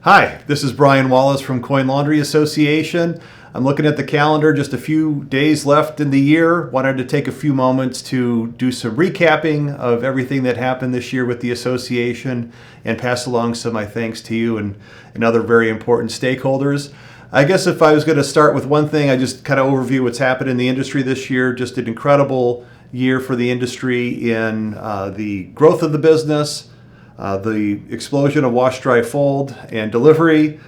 Hi, this is Brian Wallace from Coin Laundry Association. I'm looking at the calendar, just a few days left in the year. Wanted to take a few moments to do some recapping of everything that happened this year with the association and pass along some of my thanks to you and other very important stakeholders. I guess if I was going to start with one thing, I just kind of overview what's happened in the industry this year. Just an incredible year for the industry in the growth of the business, the explosion of wash, dry, fold, and delivery.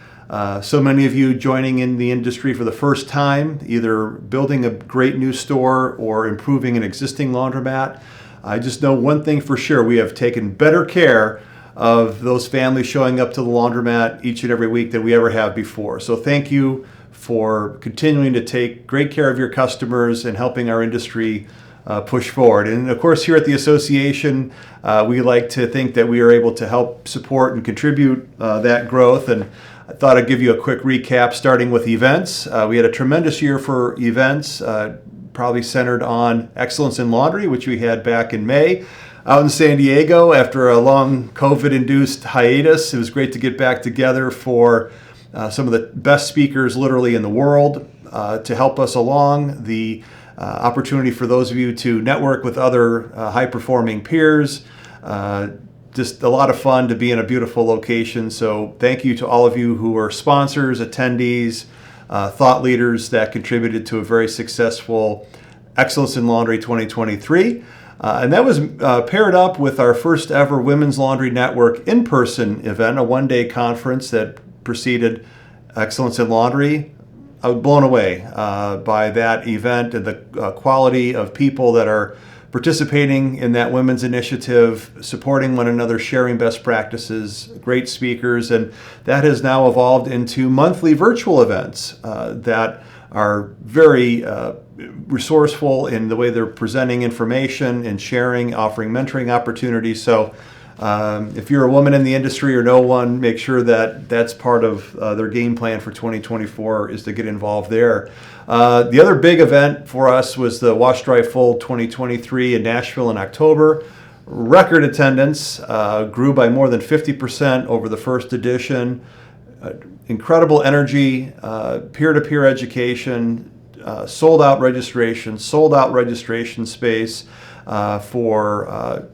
So many of you joining in the industry for the first time, either building a great new store or improving an existing laundromat. I just know one thing for sure: we have taken better care of those families showing up to the laundromat each and every week than we ever have before. So thank you for continuing to take great care of your customers and helping our industry push forward. And of course, here at the association, we like to think that we are able to help support and contribute that growth. And I thought I'd give you a quick recap, starting with events. We had a tremendous year for events, probably centered on Excellence in Laundry, which we had back in May out in San Diego after a long COVID-induced hiatus. It was great to get back together for some of the best speakers literally in the world to help us along. The opportunity for those of you to network with other high-performing peers. Just a lot of fun to be in a beautiful location. So thank you to all of you who are sponsors, attendees, thought leaders that contributed to a very successful Excellence in Laundry 2023. And that was paired up with our first ever Women's Laundry Network in-person event, a one-day conference that preceded Excellence in Laundry. I was blown away by that event and the quality of people that are participating in that women's initiative, supporting one another, sharing best practices, great speakers, and that has now evolved into monthly virtual events that are very resourceful in the way they're presenting information and sharing, offering mentoring opportunities. So if you're a woman in the industry or know one, make sure that that's part of their game plan for 2024 is to get involved there. The other big event for us was the Wash Dry Fold 2023 in Nashville in October. Record attendance, grew by more than 50% over the first edition. Incredible energy, peer-to-peer education, sold out registration space for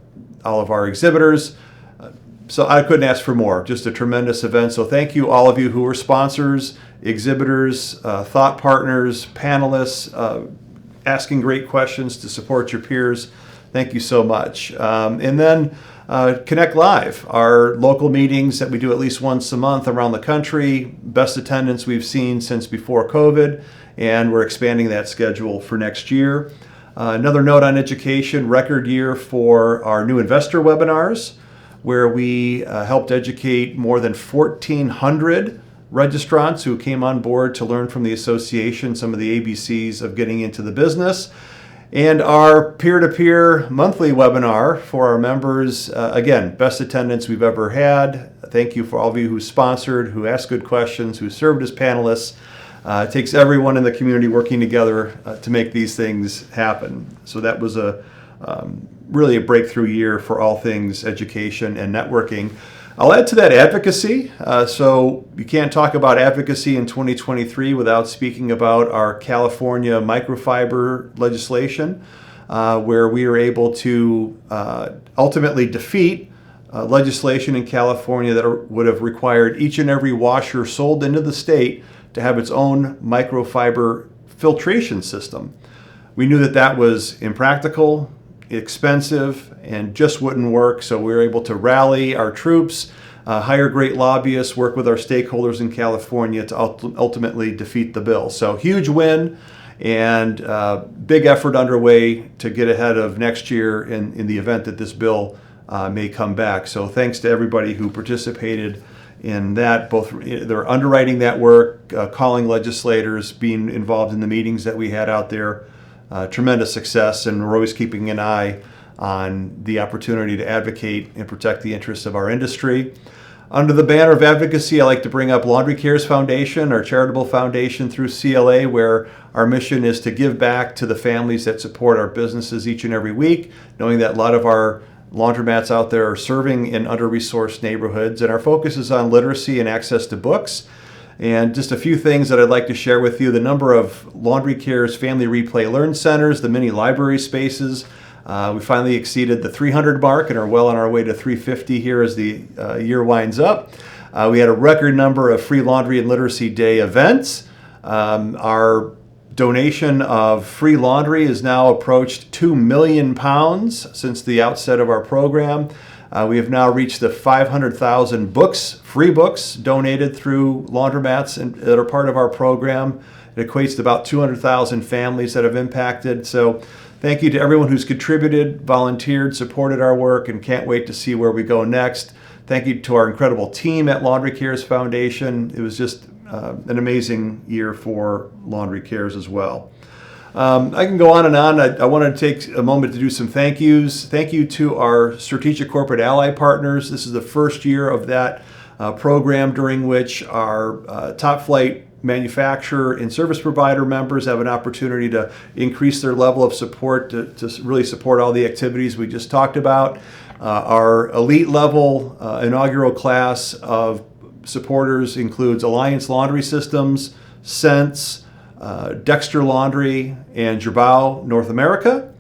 all of our exhibitors. So I couldn't ask for more. Just a tremendous event. So thank you, all of you who were sponsors, exhibitors, thought partners, panelists, asking great questions to support your peers. Thank you so much. And then Connect Live, our local meetings that we do at least once a month around the country. Best attendance we've seen since before COVID, and we're expanding that schedule for next year. Another note on education: record year for our new investor webinars, where we helped educate more than 1,400 registrants who came on board to learn from the association some of the ABCs of getting into the business. And our peer-to-peer monthly webinar for our members, again, best attendance we've ever had. Thank you for all of you who sponsored, who asked good questions, who served as panelists. It takes everyone in the community working together to make these things happen. So that was really a breakthrough year for all things education and networking. I'll add to that advocacy. So you can't talk about advocacy in 2023 without speaking about our California microfiber legislation, where we are able to ultimately defeat legislation in California that would have required each and every washer sold into the state to have its own microfiber filtration system. We knew that that was impractical, expensive, and just wouldn't work. So we were able to rally our troops, hire great lobbyists, work with our stakeholders in California to ultimately defeat the bill. So huge win, and big effort underway to get ahead of next year in the event that this bill may come back. So thanks to everybody who participated in that, both they're underwriting that work, calling legislators, being involved in the meetings that we had out there. Tremendous success, and we're always keeping an eye on the opportunity to advocate and protect the interests of our industry. Under the banner of advocacy, I like to bring up Laundry Cares Foundation, our charitable foundation through CLA, where our mission is to give back to the families that support our businesses each and every week, knowing that a lot of our laundromats out there are serving in under-resourced neighborhoods, and our focus is on literacy and access to books. And just a few things that I'd like to share with you: the number of Laundry Care's Family Replay Learn Centers, the mini library spaces. We finally exceeded the 300 mark and are well on our way to 350 here as the year winds up. We had a record number of free laundry and literacy day events. Our donation of free laundry has now approached 2 million pounds since the outset of our program. We have now reached the 500,000 books, free books, donated through laundromats that are part of our program. It equates to about 200,000 families that have impacted. So thank you to everyone who's contributed, volunteered, supported our work, and can't wait to see where we go next. Thank you to our incredible team at Laundry Cares Foundation. It was just an amazing year for Laundry Cares as well. I can go on and on. I wanted to take a moment to do some thank yous. Thank you to our Strategic Corporate Ally Partners. This is the first year of that program during which our top flight manufacturer and service provider members have an opportunity to increase their level of support to really support all the activities we just talked about. Our elite level inaugural class of supporters includes Alliance Laundry Systems, Sense, Dexter Laundry, and Girbau North America.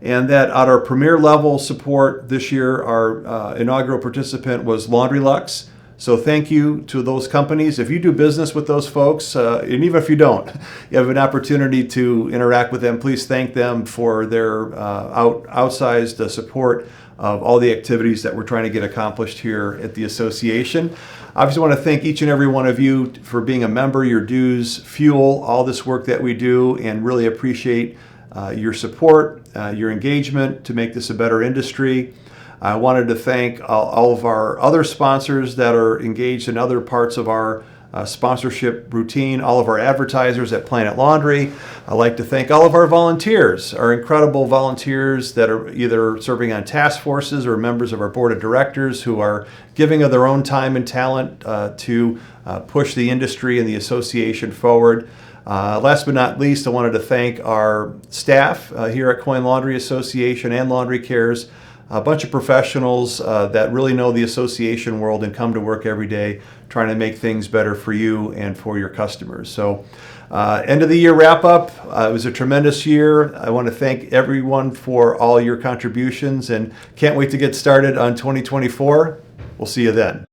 And that at our premier level support this year, our inaugural participant was Laundry Lux. So thank you to those companies. If you do business with those folks, and even if you don't, you have an opportunity to interact with them, please thank them for their outsized support of all the activities that we're trying to get accomplished here at the association. I obviously want to thank each and every one of you for being a member. Your dues fuel all this work that we do, and really appreciate your support, your engagement to make this a better industry. I wanted to thank all of our other sponsors that are engaged in other parts of our sponsorship routine, all of our advertisers at Planet Laundry. I'd like to thank all of our volunteers, our incredible volunteers that are either serving on task forces or members of our board of directors who are giving of their own time and talent to push the industry and the association forward. Last but not least, I wanted to thank our staff here at Coin Laundry Association and Laundry Cares, a bunch of professionals that really know the association world and come to work every day trying to make things better for you and for your customers. So end of the year wrap up. It was a tremendous year. I want to thank everyone for all your contributions and can't wait to get started on 2024. We'll see you then.